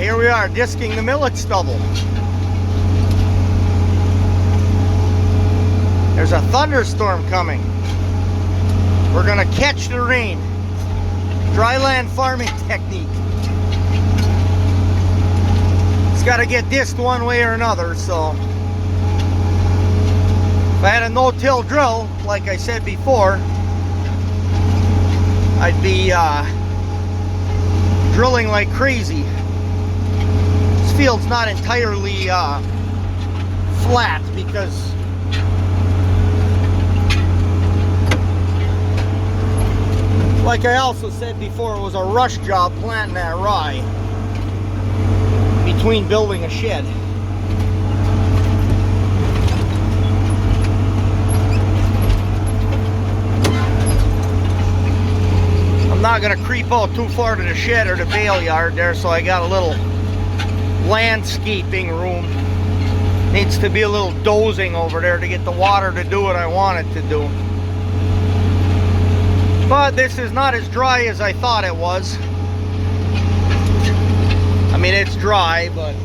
here we are disking the millet stubble. There's a thunderstorm coming. We're gonna catch the rain. Dryland farming technique. It's gotta get disked one way or another, so. If I had a no-till drill, like I said before, I'd be drilling like crazy. This field's not entirely flat because like I also said before, it was a rush job planting that rye between building a shed. I'm not going to creep out too far to the shed or the bale yard there, so I got a little landscaping room. Needs to be a little dozing over there to get the water to do what I want it to do. But this is not as dry as I thought it was. I mean, it's dry, but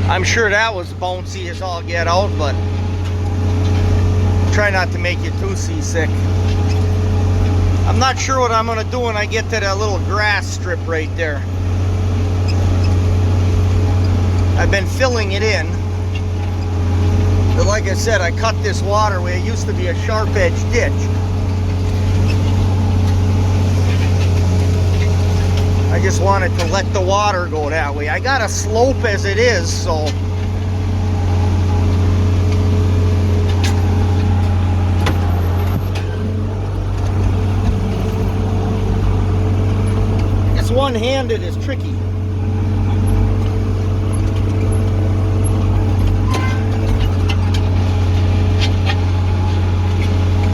I'm sure that was bouncy as all get out, but try not to make you too seasick. I'm not sure what I'm going to do when I get to that little grass strip right there. I've been filling it in, but like I said, I cut this waterway. It used to be a sharp edge ditch. I just wanted to let the water go that way. I got a slope as it is, so I guess one-handed is tricky.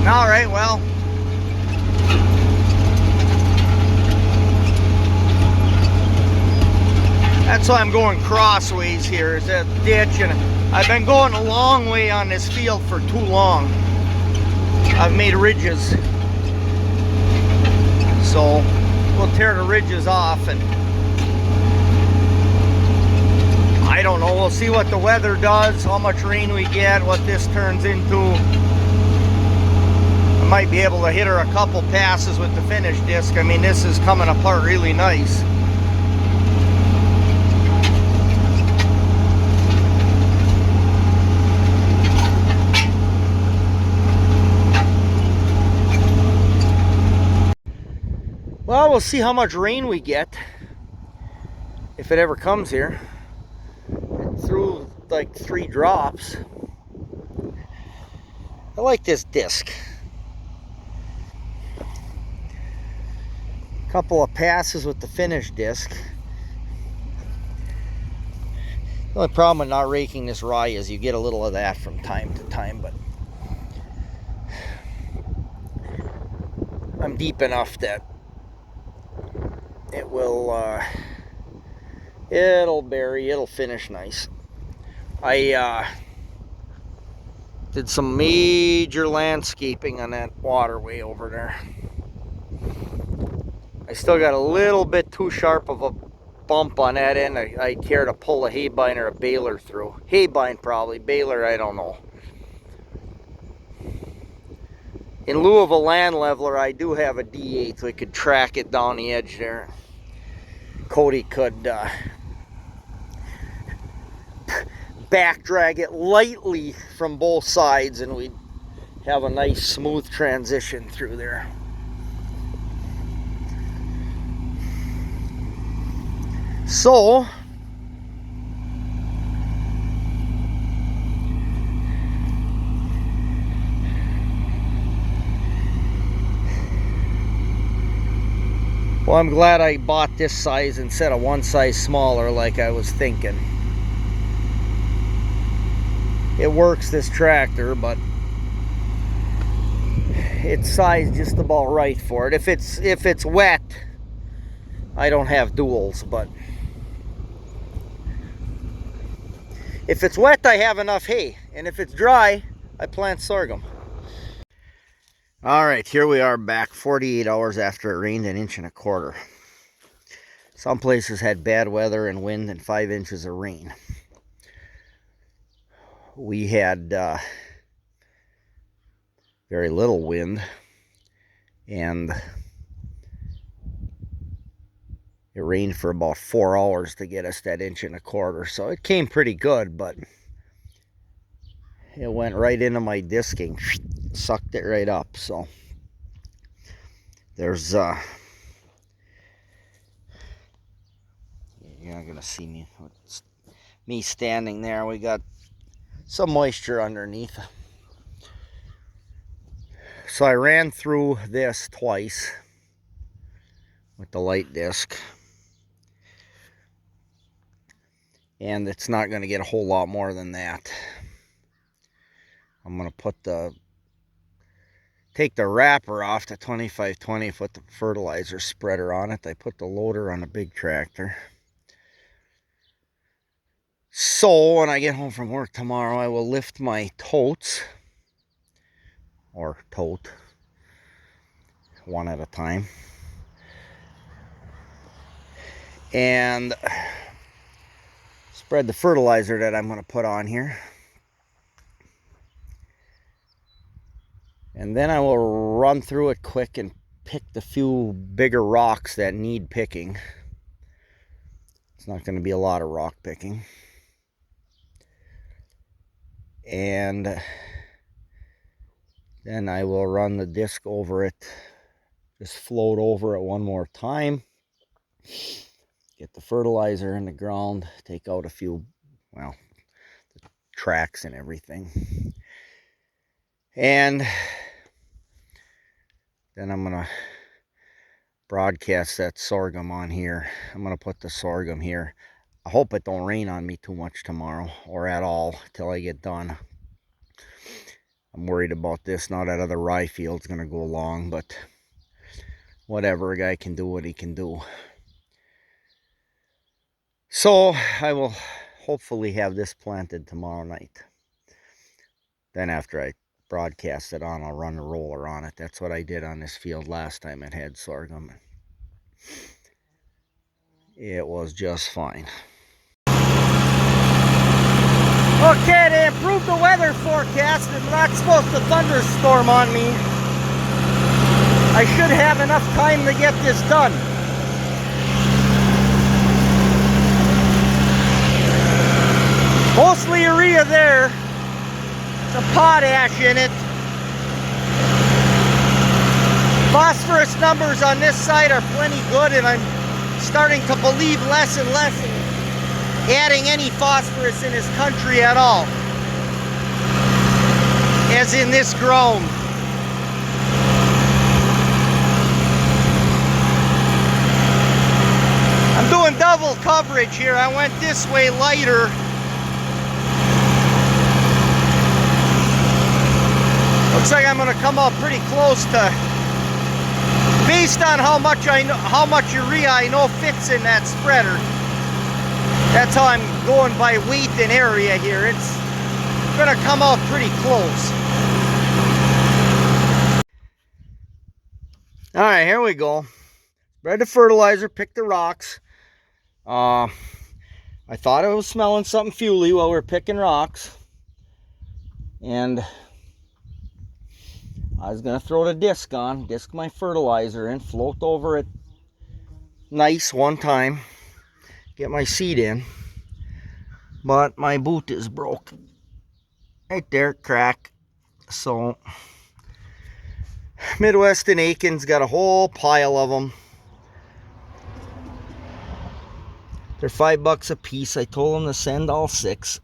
All right, well, that's why I'm going crossways here, is that ditch, and I've been going a long way on this field for too long. I've made ridges, so we'll tear the ridges off, and I don't know, we'll see what the weather does, how much rain we get, what this turns into. Might be able to hit her a couple passes with the finish disc. I mean, this is coming apart really nice. Well, we'll see how much rain we get, if it ever comes here. It threw like 3 drops. I like this disc. Couple of passes with the finish disc. The only problem with not raking this rye is you get a little of that from time to time, but I'm deep enough that it will it'll bury, it'll finish nice. I did some major landscaping on that waterway over there. I still got a little bit too sharp of a bump on that end. I care to pull a haybine or a baler through. Haybine probably, baler I don't know. In lieu of a land leveler, I do have a D8, so I could track it down the edge there. Cody could back drag it lightly from both sides, and we'd have a nice smooth transition through there. So, well, I'm glad I bought this size instead of one size smaller like I was thinking. It works, this tractor, but it's sized just about right for it. If it's wet, I don't have duals, but If it's wet, I have enough hay. And if it's dry, I plant sorghum. All right, here we are back 48 hours after it rained 1.25 inches. Some places had bad weather and wind and 5 inches of rain. We had very little wind, and it rained for about 4 hours to get us that 1.25 inches. So it came pretty good, but it went right into my disking, sucked it right up. So there's you're not gonna see me. It's me standing there. We got some moisture underneath. So I ran through this twice with the light disc, and it's not going to get a whole lot more than that. I'm going to take the wrapper off the 2520, put the fertilizer spreader on it. I put the loader on a big tractor. So when I get home from work tomorrow, I will lift my totes, or tote, one at a time, and spread the fertilizer that I'm going to put on here. And then I will run through it quick and pick the few bigger rocks that need picking. It's not going to be a lot of rock picking. And then I will run the disc over it, just float over it one more time, get the fertilizer in the ground, take out a few, well, the tracks and everything. And then I'm going to broadcast that sorghum on here. I'm going to put the sorghum here. I hope it don't rain on me too much tomorrow, or at all, till I get done. I'm worried about this. Now that other rye field's going to go along, but whatever, a guy can do what he can do. So I will hopefully have this planted tomorrow night. Then after I broadcast it on, I'll run a roller on it. That's what I did on this field last time it had sorghum. It was just fine. Okay, they improved the weather forecast. It's not supposed to thunderstorm on me. I should have enough time to get this done. Mostly urea there. Some potash in it. Phosphorus numbers on this side are plenty good, and I'm starting to believe less and less in adding any phosphorus in this country at all, as in this ground. I'm doing double coverage here. I went this way lighter. Looks like I'm going to come up pretty close to, based on how much urea I know fits in that spreader. That's how I'm going by weight and area here. It's going to come out pretty close. All right, here we go. Spread the fertilizer, pick the rocks. I thought I was smelling something fuely while we were picking rocks, and I was going to throw the disc on, disc my fertilizer in, float over it nice one time, get my seed in, but my boot is broke. Right there, crack. So, Midwest and Aiken's got a whole pile of them. They're $5 a piece. I told them to send all 6,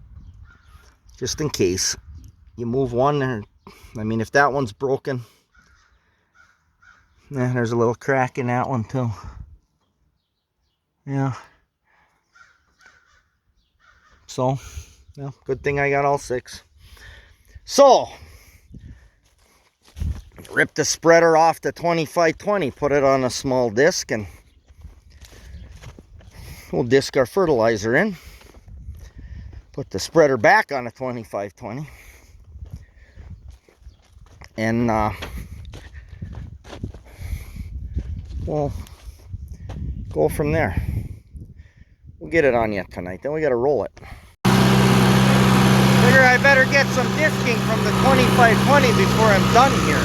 just in case. You move one, I mean, if that one's broken, there's a little crack in that one too. Yeah. So, yeah, good thing I got all 6. So, rip the spreader off the 2520, put it on a small disc, and we'll disc our fertilizer in. Put the spreader back on a 2520. And we'll go from there. We'll get it on yet tonight. Then we got to roll it. Figure I better get some disking from the 2520 before I'm done here.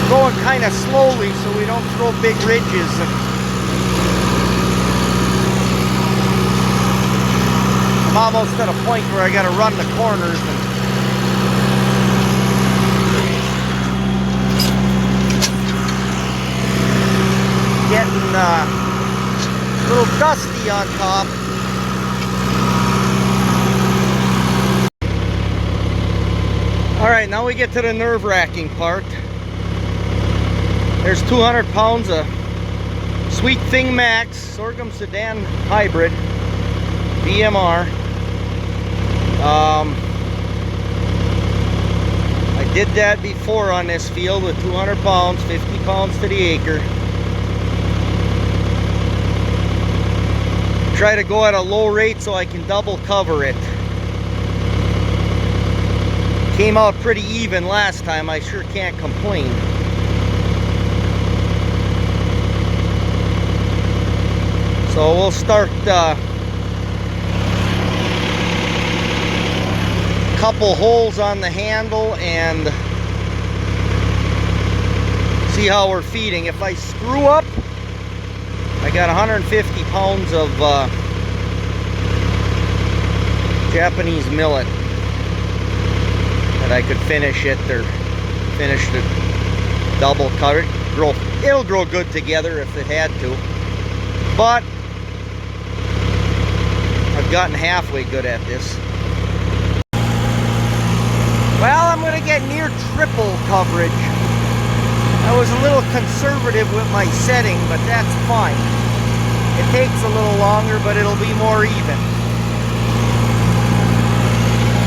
Going kind of slowly so we don't throw big ridges. I'm almost at a point where I got to run the corners and getting a little dusty on top. Alright, now we get to the nerve-wracking part. There's 200 pounds of Sweet Thing Max Sorghum Sedan Hybrid BMR. I did that before on this field with 200 pounds, 50 pounds to the acre. Try to go at a low rate so I can double cover it. Came out pretty even last time. I sure can't complain. So we'll start couple holes on the handle and see how we're feeding. If I screw up, I got 150 pounds of Japanese millet that I could finish it or finish the double cut. It'll grow good together if it had to, but I've gotten halfway good at this. Well, I'm going to get near triple coverage. I was a little conservative with my setting, but that's fine. It takes a little longer, but it'll be more even.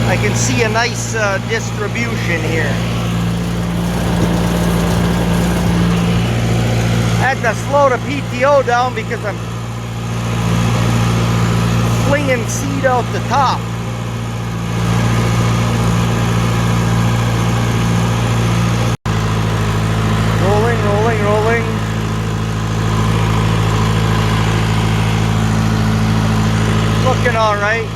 I can see a nice distribution here. I had to slow the PTO down because I'm flinging seed out the top. Rolling, rolling, rolling. Looking all right.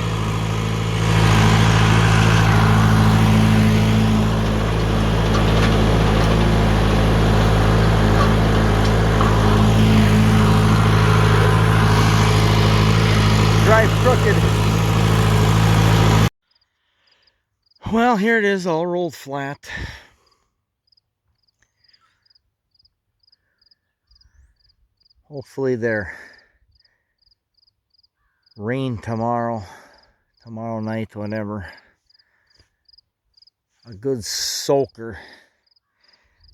Drive crooked. Well, here it is, all rolled flat. Hopefully there rain tomorrow night, whenever. A good soaker.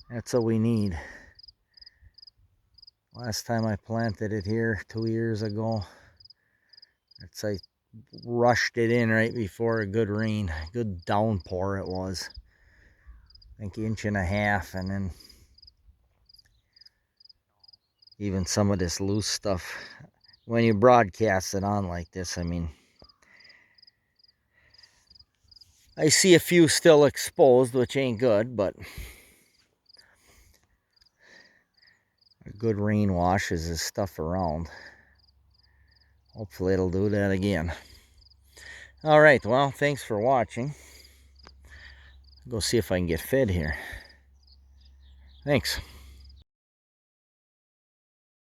That's what we need. Last time I planted it here 2 years ago, I rushed it in right before a good rain, good downpour it was. I think 1.5 inches, and then even some of this loose stuff. When you broadcast it on like this, I mean, I see a few still exposed, which ain't good, but a good rain washes this stuff around. Hopefully it'll do that again. All right, well, thanks for watching. Go see if I can get fed here. Thanks.